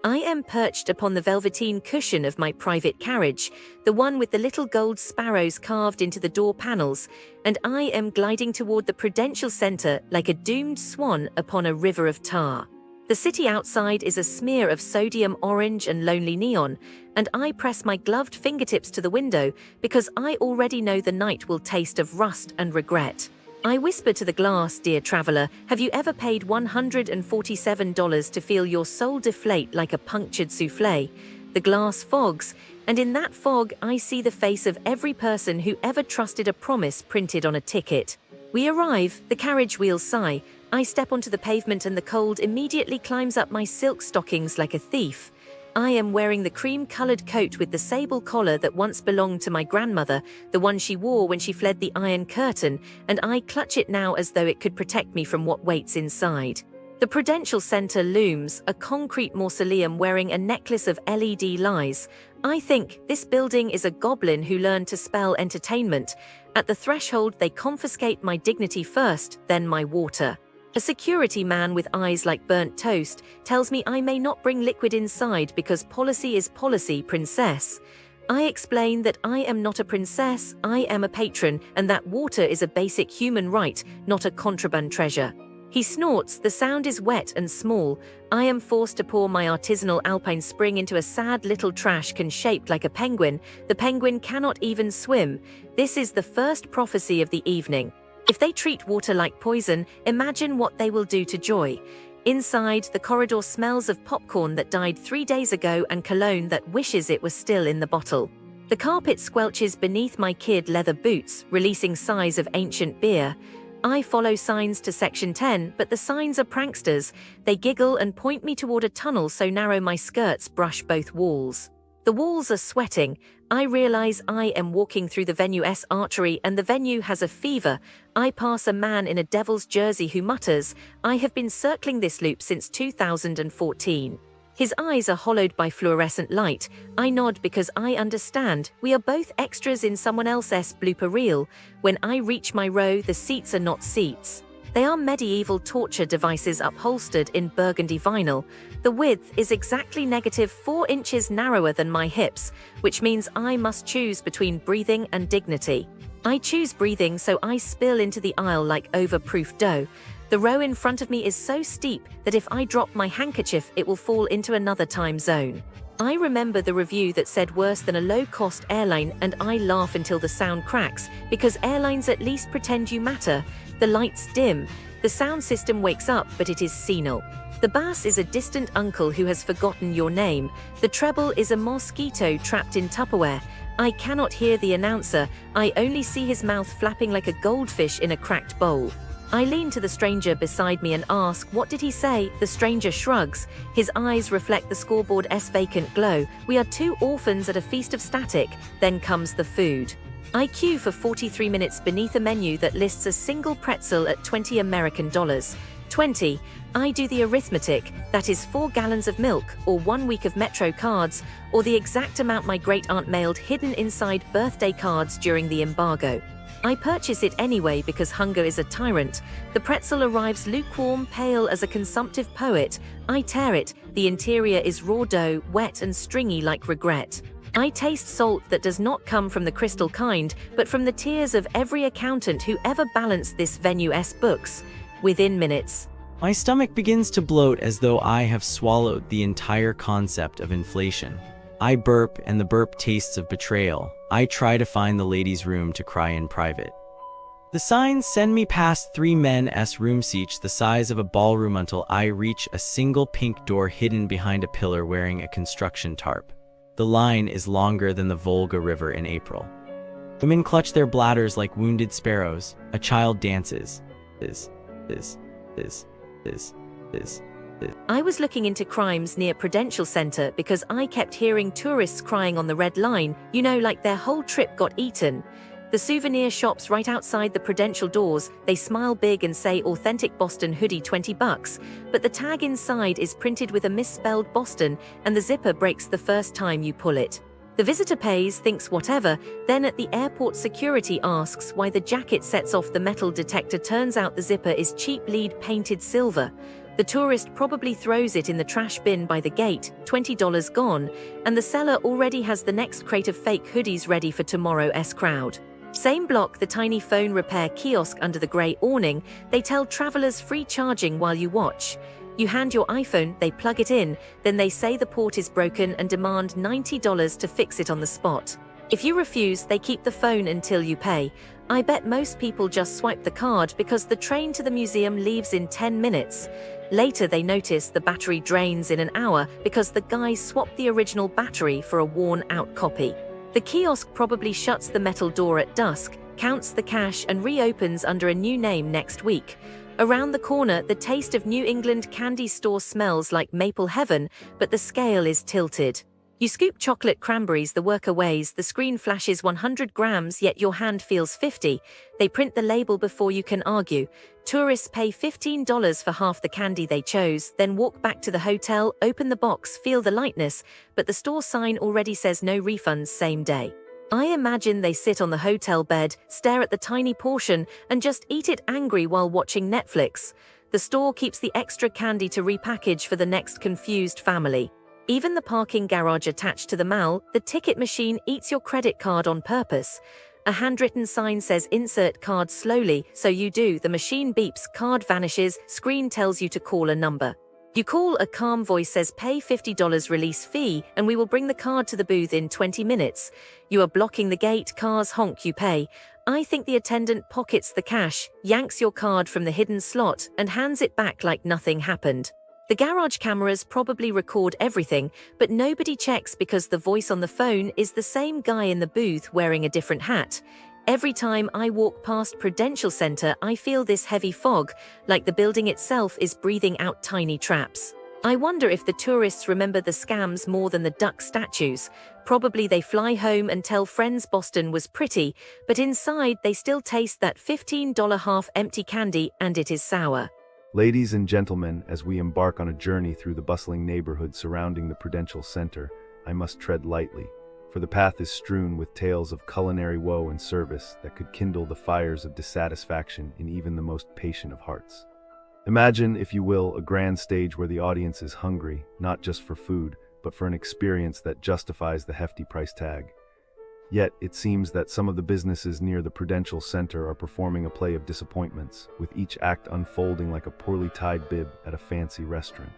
I am perched upon the velveteen cushion of my private carriage, the one with the little gold sparrows carved into the door panels, and I am gliding toward the Prudential Center like a doomed swan upon a river of tar. The city outside is a smear of sodium orange and lonely neon, and I press my gloved fingertips to the window because I already know the night will taste of rust and regret. I whisper to the glass, dear traveler, have you ever paid $147 to feel your soul deflate like a punctured souffle? The glass fogs, and in that fog I see the face of every person who ever trusted a promise printed on a ticket. We arrive, the carriage wheels sigh. I step onto the pavement and the cold immediately climbs up my silk stockings like a thief. I am wearing the cream-colored coat with the sable collar that once belonged to my grandmother, the one she wore when she fled the Iron Curtain, and I clutch it now as though it could protect me from what waits inside. The Prudential Center looms, a concrete mausoleum wearing a necklace of LED lies. I think this building is a goblin who learned to spell entertainment. At the threshold, they confiscate my dignity first, then my water. A security man with eyes like burnt toast tells me I may not bring liquid inside because policy is policy, princess. I explain that I am not a princess, I am a patron, and that water is a basic human right, not a contraband treasure. He snorts, the sound is wet and small. I am forced to pour my artisanal alpine spring into a sad little trash can shaped like a penguin. The penguin cannot even swim. This is the first prophecy of the evening. If they treat water like poison, imagine what they will do to joy. Inside, the corridor smells of popcorn that died 3 days ago and cologne that wishes it was still in the bottle. The carpet squelches beneath my kid leather boots, releasing sighs of ancient beer. I follow signs to section 10, but the signs are pranksters. They giggle and point me toward a tunnel so narrow my skirts brush both walls. The walls are sweating. I realize I am walking through the venue's artery and the venue has a fever. I pass a man in a Devil's jersey who mutters, I have been circling this loop since 2014. His eyes are hollowed by fluorescent light. I nod because I understand. We are both extras in someone else's blooper reel. When I reach my row, the seats are not seats. They are medieval torture devices upholstered in burgundy vinyl. The width is exactly -4 inches narrower than my hips, which means I must choose between breathing and dignity. I choose breathing, so I spill into the aisle like overproof dough. The row in front of me is so steep that if I drop my handkerchief, it will fall into another time zone. I remember the review that said worse than a low-cost airline, and I laugh until the sound cracks, because airlines at least pretend you matter. The lights dim. The sound system wakes up, but it is senile. The bass is a distant uncle who has forgotten your name. The treble is a mosquito trapped in Tupperware. I cannot hear the announcer. I only see his mouth flapping like a goldfish in a cracked bowl. I lean to the stranger beside me and ask, what did he say? The stranger shrugs. His eyes reflect the scoreboard's vacant glow. We are two orphans at a feast of static. Then comes the food. I queue for 43 minutes beneath a menu that lists a single pretzel at $20 American. 20. I do the arithmetic. That is 4 gallons of milk, or 1 week of Metro cards, or the exact amount my great-aunt mailed hidden inside birthday cards during the embargo. I purchase it anyway because hunger is a tyrant. The pretzel arrives lukewarm, pale as a consumptive poet. I tear it. The interior is raw dough, wet and stringy like regret. I taste salt that does not come from the crystal kind, but from the tears of every accountant who ever balanced this venue's books. Within minutes, my stomach begins to bloat as though I have swallowed the entire concept of inflation. I burp, and the burp tastes of betrayal. I try to find the ladies' room to cry in private. The signs send me past 3 men's rooms each the size of a ballroom until I reach a single pink door hidden behind a pillar wearing a construction tarp. The line is longer than the Volga River in April. Women clutch their bladders like wounded sparrows. A child dances. I was looking into crimes near Prudential Center because I kept hearing tourists crying on the red line, you know, like their whole trip got eaten. The souvenir shops right outside the Prudential doors, they smile big and say authentic Boston hoodie $20, but the tag inside is printed with a misspelled Boston and the zipper breaks the first time you pull it. The visitor pays, thinks whatever, then at the airport security asks why the jacket sets off the metal detector. Turns out the zipper is cheap lead painted silver. The tourist probably throws it in the trash bin by the gate, $20 gone, and the seller already has the next crate of fake hoodies ready for tomorrow's crowd. Same block, the tiny phone repair kiosk under the grey awning. They tell travelers free charging while you watch. You hand your iPhone, they plug it in, then they say the port is broken and demand $90 to fix it on the spot. If you refuse, they keep the phone until you pay. I bet most people just swipe the card because the train to the museum leaves in 10 minutes. Later they notice the battery drains in an hour because the guy swapped the original battery for a worn-out copy. The kiosk probably shuts the metal door at dusk, counts the cash and reopens under a new name next week. Around the corner, the Taste of New England candy store smells like maple heaven, but the scale is tilted. You scoop chocolate cranberries, the worker weighs, the screen flashes 100 grams, yet your hand feels 50. They print the label before you can argue. Tourists pay $15 for half the candy they chose, then walk back to the hotel, open the box, feel the lightness, but the store sign already says no refunds same day. I imagine they sit on the hotel bed, stare at the tiny portion, and just eat it angry while watching Netflix. The store keeps the extra candy to repackage for the next confused family. Even the parking garage attached to the mall, the ticket machine eats your credit card on purpose. A handwritten sign says insert card slowly, so you do. The machine beeps, card vanishes, screen tells you to call a number. You call, a calm voice says pay $50 release fee and we will bring the card to the booth in 20 minutes. You are blocking the gate, cars honk, you pay. I think the attendant pockets the cash, yanks your card from the hidden slot and hands it back like nothing happened. The garage cameras probably record everything, but nobody checks because the voice on the phone is the same guy in the booth wearing a different hat. Every time I walk past Prudential Center, I feel this heavy fog, like the building itself is breathing out tiny traps. I wonder if the tourists remember the scams more than the duck statues. Probably they fly home and tell friends Boston was pretty, but inside they still taste that $15 half-empty candy and it is sour. Ladies and gentlemen, as we embark on a journey through the bustling neighborhood surrounding the Prudential Center, I must tread lightly, for the path is strewn with tales of culinary woe and service that could kindle the fires of dissatisfaction in even the most patient of hearts. Imagine, if you will, a grand stage where the audience is hungry, not just for food, but for an experience that justifies the hefty price tag. Yet, it seems that some of the businesses near the Prudential Center are performing a play of disappointments, with each act unfolding like a poorly tied bib at a fancy restaurant.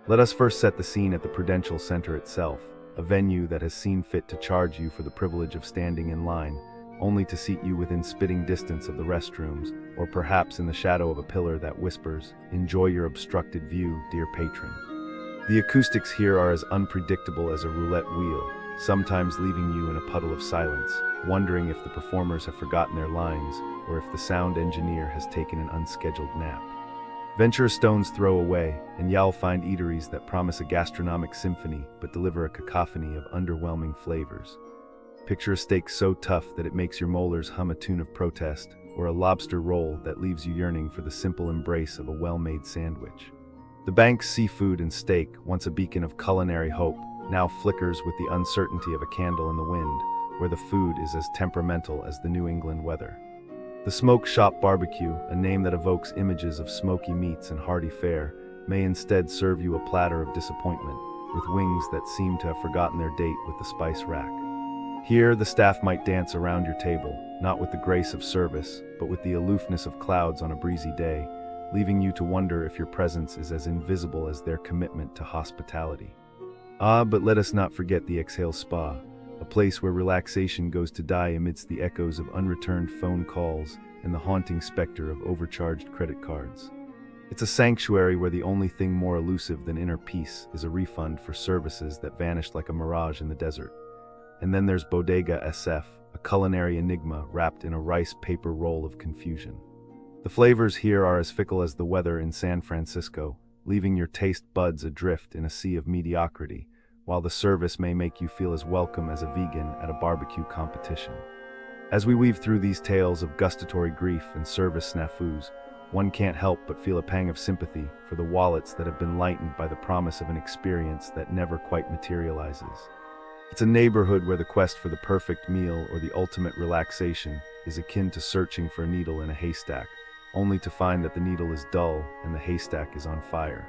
Let us first set the scene at the Prudential Center itself, a venue that has seen fit to charge you for the privilege of standing in line, only to seat you within spitting distance of the restrooms, or perhaps in the shadow of a pillar that whispers, "Enjoy your obstructed view, dear patron." The acoustics here are as unpredictable as a roulette wheel, sometimes leaving you in a puddle of silence, wondering if the performers have forgotten their lines or if the sound engineer has taken an unscheduled nap. Venture a stone's throw away, and you'll find eateries that promise a gastronomic symphony but deliver a cacophony of underwhelming flavors. Picture a steak so tough that it makes your molars hum a tune of protest, or a lobster roll that leaves you yearning for the simple embrace of a well-made sandwich. The bank's seafood and steak, once a beacon of culinary hope, now flickers with the uncertainty of a candle in the wind, where the food is as temperamental as the New England weather. The Smoke Shop Barbecue, a name that evokes images of smoky meats and hearty fare, may instead serve you a platter of disappointment, with wings that seem to have forgotten their date with the spice rack. Here, the staff might dance around your table, not with the grace of service, but with the aloofness of clouds on a breezy day, leaving you to wonder if your presence is as invisible as their commitment to hospitality. But let us not forget the Exhale Spa, a place where relaxation goes to die amidst the echoes of unreturned phone calls and the haunting specter of overcharged credit cards. It's a sanctuary where the only thing more elusive than inner peace is a refund for services that vanished like a mirage in the desert. And then there's Bodega SF, a culinary enigma wrapped in a rice paper roll of confusion. The flavors here are as fickle as the weather in San Francisco, leaving your taste buds adrift in a sea of mediocrity, while the service may make you feel as welcome as a vegan at a barbecue competition. As we weave through these tales of gustatory grief and service snafus, one can't help but feel a pang of sympathy for the wallets that have been lightened by the promise of an experience that never quite materializes. It's a neighborhood where the quest for the perfect meal or the ultimate relaxation is akin to searching for a needle in a haystack, only to find that the needle is dull and the haystack is on fire.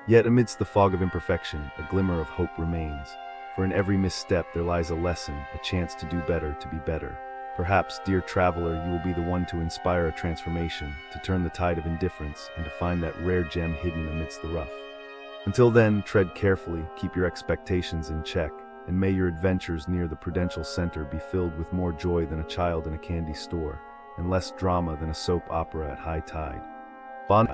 Yet amidst the fog of imperfection, a glimmer of hope remains, for in every misstep there lies a lesson, a chance to do better, to be better. Perhaps, dear traveler, you will be the one to inspire a transformation, to turn the tide of indifference, and to find that rare gem hidden amidst the rough. Until then, tread carefully, keep your expectations in check, and may your adventures near the Prudential Center be filled with more joy than a child in a candy store, and less drama than a soap opera at high tide. Bon